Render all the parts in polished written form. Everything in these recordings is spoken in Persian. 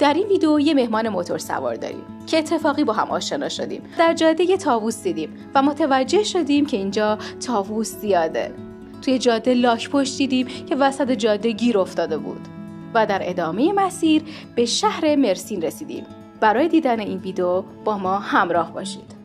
در این ویدیو یه مهمان موتور سوار داریم که اتفاقی با هم آشنا شدیم. در جاده یه طاووس دیدیم و متوجه شدیم که اینجا طاووس زیاده. توی جاده لاک پشت دیدیم که وسط جاده گیر افتاده بود و در ادامه مسیر به شهر مرسین رسیدیم. برای دیدن این ویدیو با ما همراه باشید.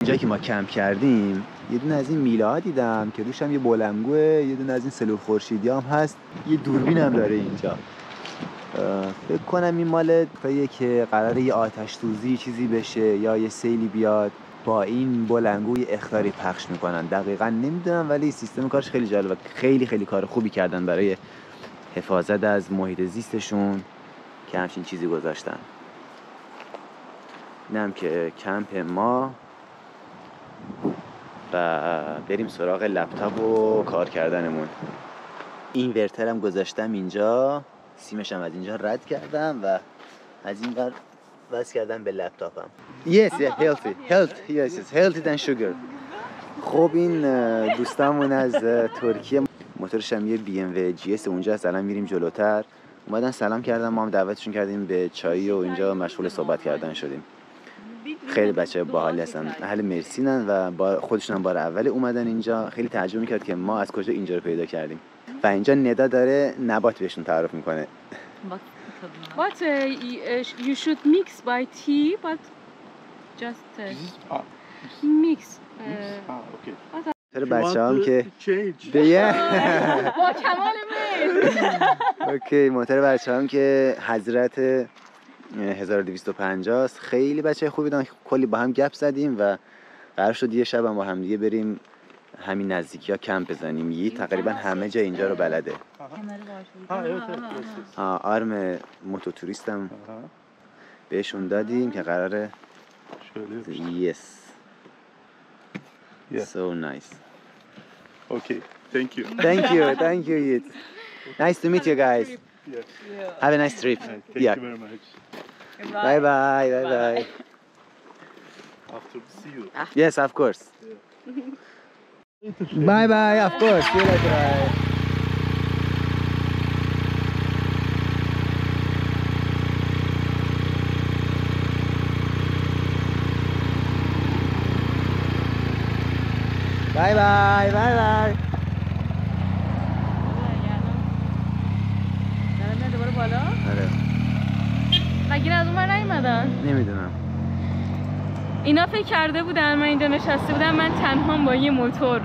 اینجا که ما کمپ کردیم یه دونه از این میله ها دیدم که روش هم یه بلندگوه، یه دونه از این سلول خورشیدی هم هست، یه دوربین هم داره اینجا. فکر کنم این مال پایه که قراره یه آتش سوزی چیزی بشه یا یه سیلی بیاد، با این بلندگوی اخطاری پخش میکنن. دقیقا نمیدونم ولی سیستم کارش خیلی جالبه. خیلی کار خوبی کردن برای حفاظت از محیط زیستشون که همچین چیزی گذاشتن. اینم که کمپ ما و بریم سراغ لپتاپ و کار کردنمون. این ورترم گذاشتم اینجا، سیمشم از اینجا رد کردم و از این ور وصل کردم به لپتاپم. Yes, healthy than sugar. خب این دوستامون از ترکیه، موتورش هم یه BMW GS اونجا هست. الان میریم جلوتر. اومدن سلام کردن، ما هم دعوتشون کردیم به چایی و اینجا مشغول صحبت کردن شدیم. خیلی بچه باحالی هستن، اهل مرسینن و با خودشون هم بار اول اومدن اینجا. خیلی تعجب میکرد که ما از کجا اینجا رو پیدا کردیم. و اینجا ندا داره نبات بهشون تعارف میکنه. But you should mix by tea, but just mix. Okay. چرا بچه‌هام که با کمال میل. اوکی، موتور بچه‌هام که حضرت 1250 است. خیلی بچه خوبی دارن، کلی با هم گپ زدیم و قرار شد یه شب هم با هم دیگه بریم همین نزدیکی ها کمپ بزنیم. یه تقریبا همه جا اینجا رو بلده. آرم موتوتوریستم بهشون دادیم که قراره. Yes. So nice. Okay, thank you. Thank you. Nice to meet you guys. Have a nice trip. Thank you very much. Bye. After see you. Yes, of course. Bye, of course. See you later. Bye. بالا؟ آره. مگه از اون ور نیومدن؟ نمیدونم. اینا فکر کرده بودن من اینجا نشسته بودم من تنهام با یه موتور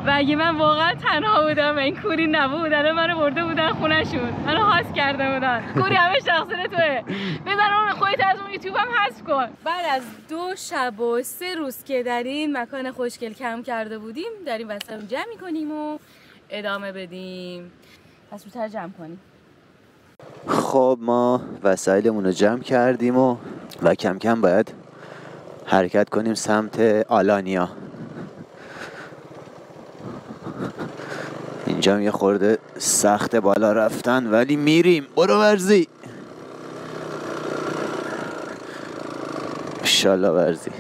و اگه من واقعا تنها بودم و این کوری نبودن منو برده بودن خونه‌شون، منو هاس کرده بودن. کوری همه شخصیت توئه، بزن اون خودت از اون یوتیوب هم حذف کن. بعد از 2 شب و 3 روز که در این مکان خوشگل کم کرده بودیم داریم وسایل جمع می‌کنیم و ادامه بدیم. پس زودتر جمع کنیم. خب ما وسایلمون رو جمع کردیم و کم کم باید حرکت کنیم سمت آلانیا. اینجا یه خورده سخت بالا رفتن ولی میریم. برو ورزی، انشالله ورزی.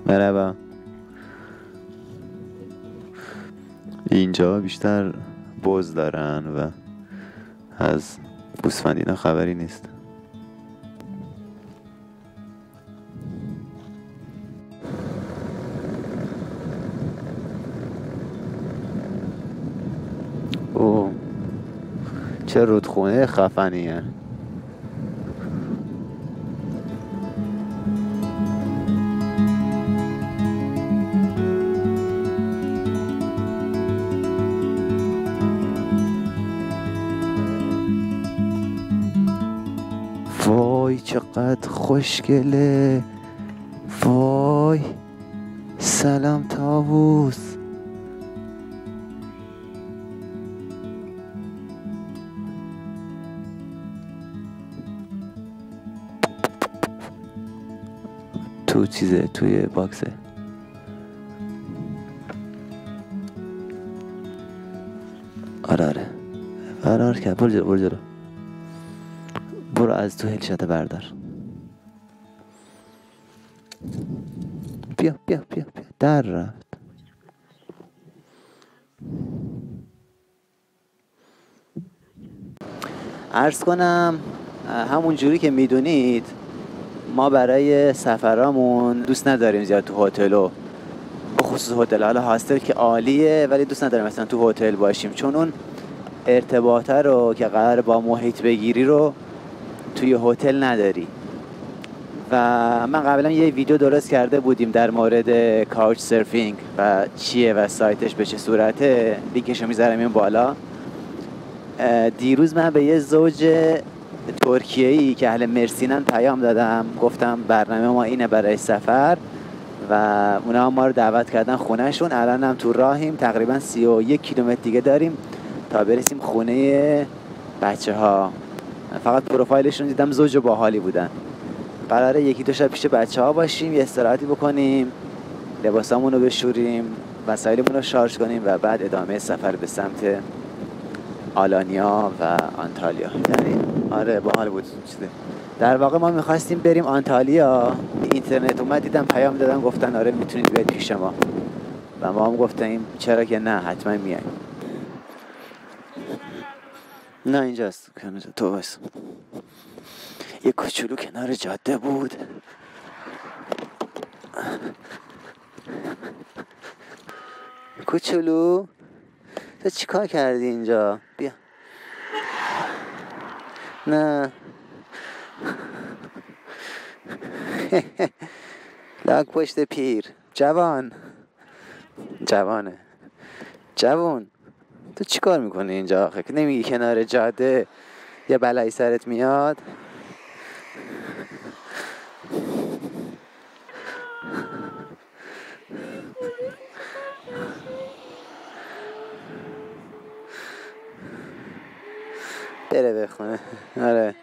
مرحبا. اینجا بیشتر بز دارن و از گوسفند اینا خبری نیست. اوه چه رودخونه خفنیه. وای چقدر خوشگله. وای سلام طاووس. تو چیزه توی باکسه. آره فرار کرد. برو جلو برو جلو. برو از تو هلشت بردار. بیا بیا بیا بیا. در رفت. عرض کنم همون جوری که میدونید ما برای سفرامون دوست نداریم زیاد تو هتلو، بخصوص هتل. حالا هاستل که عالیه ولی دوست نداریم مثلا تو هتل باشیم، چون اون ارتباطه رو که قرار با محیط بگیری رو توی هتل نداری. و من قبلا یه ویدیو درست کرده بودیم در مورد کاوچ سرفینگ و چیه و سایتش به چه صورته، لینکشو میذارم این بالا. دیروز من به یه زوج ترکیه‌ای که اهل مرسینن پیام دادم، گفتم برنامه ما اینه برای سفر و اونا ما رو دعوت کردن خونهشون. الان هم تو راهیم، تقریبا 31 کیلومتر دیگه داریم تا برسیم خونه بچه ها. فقط پروفایلشون دیدم زوج باحالی بودن. قراره یکی دو شب پیش بچه ها باشیم، یه استراحتی بکنیم، لباسامون رو بشوریم، وسایلمون رو شارژ کنیم و بعد ادامه سفر به سمت آلانیا و آنتالیا. یعنی آره باحال بود چیزه. در واقع ما میخواستیم بریم آنتالیا، اینترنت اومد دیدم پیام دادن گفتن آره میتونید بیاید پیش ما و ما هم گفتیم چرا که نه حتما میایم. نه اینجاست تو بس. یه کوچولو کنار جاده بود. کوچولو تو چیکار کردی اینجا؟ بیا. نه لاک پشت پیر. جوانه جوان تو چیکار میکنی اینجا آخه؟ نمیگی کنار جاده یه بلایی سرت میاد؟ بره بخونه. آره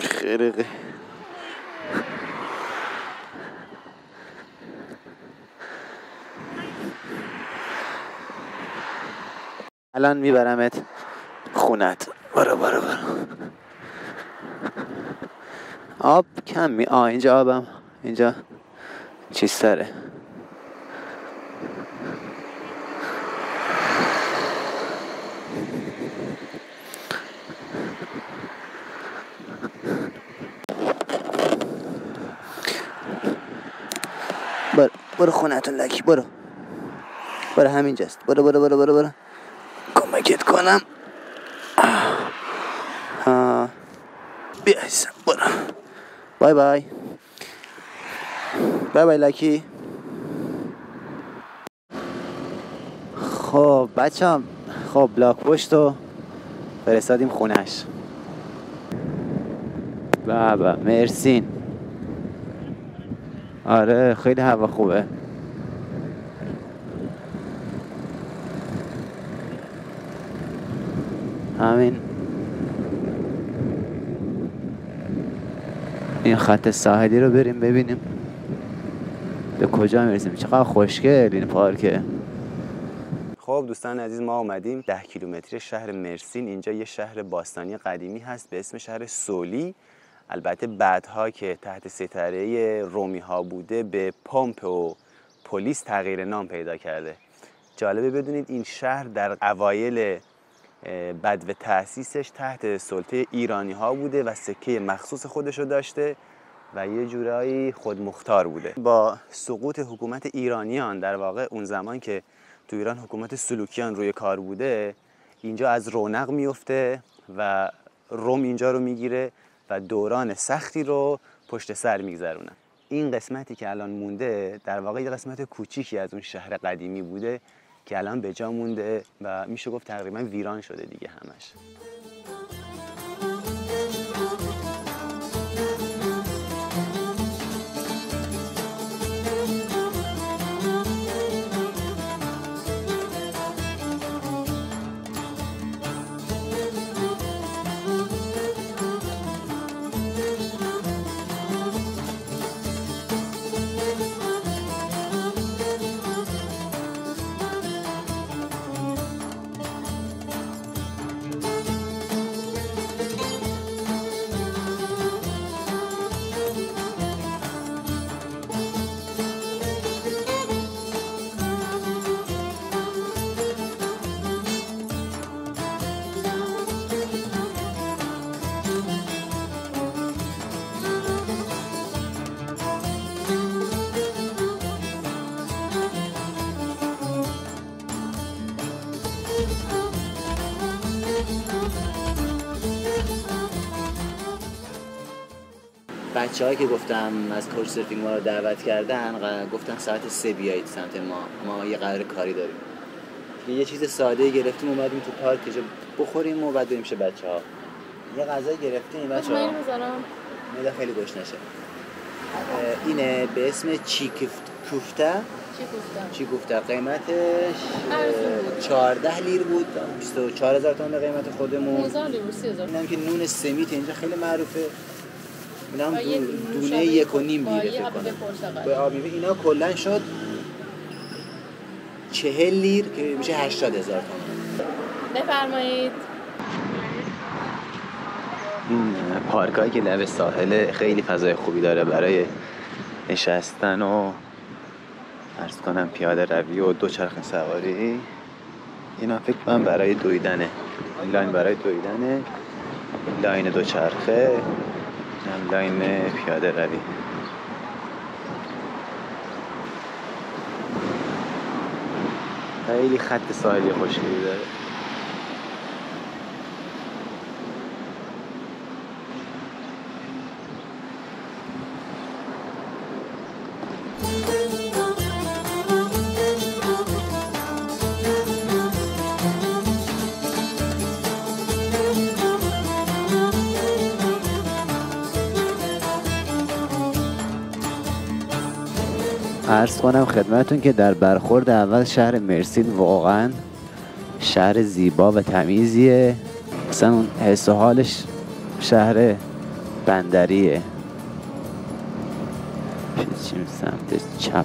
خیرقه. الان میبرمت خونت. برو آب کم اینجا آبم اینجا چیز تره. برو خونتون لکی. برو همینجاست. برو کمکت کنم. بیا ایسا. برو بای لکی. خب بچه هم لاک پشت رو فرستادیم خونش. بابا مرسین. آره خیلی هوا خوبه. همین این خط ساحلی رو بریم ببینیم به کجا میرسیم. چقدر خوشگل این پارکه. خب دوستان عزیز ما اومدیم 10 کیلومتری شهر مرسین. اینجا یه شهر باستانی قدیمی هست به اسم شهر سولی. البته بعدها که تحت سیطره رومی ها بوده به پمپ و پلیس تغییر نام پیدا کرده. جالبه بدونید این شهر در اوایل بدو تأسیسش تحت سلطه ایرانی ها بوده و سکه مخصوص خودشو داشته و یه جورایی خودمختار بوده. با سقوط حکومت ایرانیان، در واقع اون زمان که تو ایران حکومت سلوکیان روی کار بوده، اینجا از رونق میفته و روم اینجا رو میگیره و دوران سختی رو پشت سر میگذرونه. این قسمتی که الان مونده در واقع یه قسمت کوچیکی از اون شهر قدیمی بوده که الان به جا مونده و میشه گفت تقریبا ویران شده دیگه همش. بچه‌هایی که گفتم از کوچ سرفینگ ما رو دعوت کردن گفتن ساعت 3 بیایید سمت ما یه قرار کاری داریم. یه چیز ساده گرفتیم اومدیم تو پارک اینجا بخوریم و بعد بریم پیش بچه‌ها. یه غذا گرفتیم بچه‌ها. میذارم خیلی گوش نشه. اینه به اسم چی کوفته. قیمتش 14 لیر بود. 24000 تومان قیمت خودمون. 1000 لیر 30000. اینم که نون سمیت اینجا خیلی معروفه. اینم دونه 1.5 لیره فکر کنم. به آبی اینا کلا شد 40 لیر که میشه 80000 تومان. بفرمایید. این پارکایی که لب ساحل خیلی فضای خوبی داره برای نشستن و عرض کنم پیاده روی و دوچرخه سواری. اینا فکر کنم برای دویدنه. لاین برای دویدنه، لاین دوچرخه، لاین پیاده روی. خیلی خط ساحلی خوشگلی داره. عرض کنم خدمتون که در برخورد اول شهر مرسین واقعا شهر زیبا و تمیزیه. اصلا اون حس و حالش شهر بندریه. چیم سمت چپ.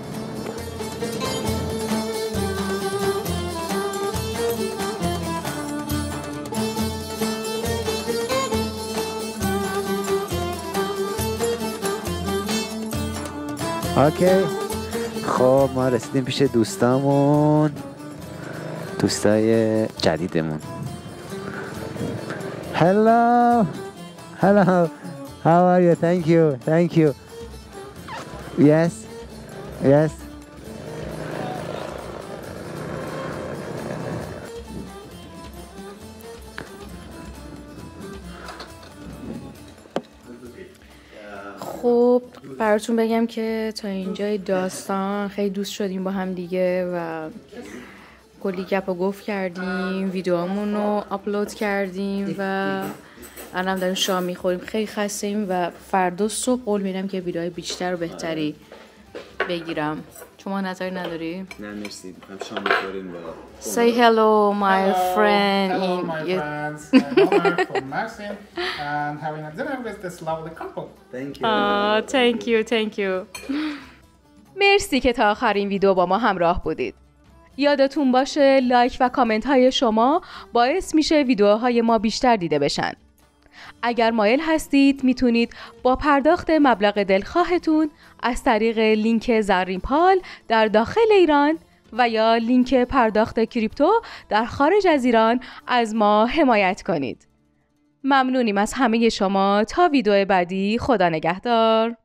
اوکی خب ما رسیدیم پیش دوستامون، دوستای جدیدمون. Hello how are you? Thank you yes خب براتون بگم که تا اینجای داستان خیلی دوست شدیم با هم دیگه و کلی گپ و گفت کردیم، ویدیوامون رو آپلود کردیم و الان داریم شام میخوریم. خیلی خسته‌ایم و فردا صبح قول میدم که ویدیوهای بیشتر و بهتری بگیرم. شما نظری نداری؟ نه مرسی، میخوام شام بخوریم. Say hello my friend. Hello my friends. I'm Omar from Mersin and having a dinner with this lovely couple. Thank you. مرسی که تا آخر این ویدیو با ما همراه بودید. یادتون باشه لایک و کامنت های شما باعث میشه ویدیوهای ما بیشتر دیده بشن. اگر مایل هستید میتونید با پرداخت مبلغ دلخواهتون از طریق لینک زرین پال در داخل ایران و یا لینک پرداخت کریپتو در خارج از ایران از ما حمایت کنید. ممنونیم از همه شما. تا ویدیو بعدی، خدا نگهدار.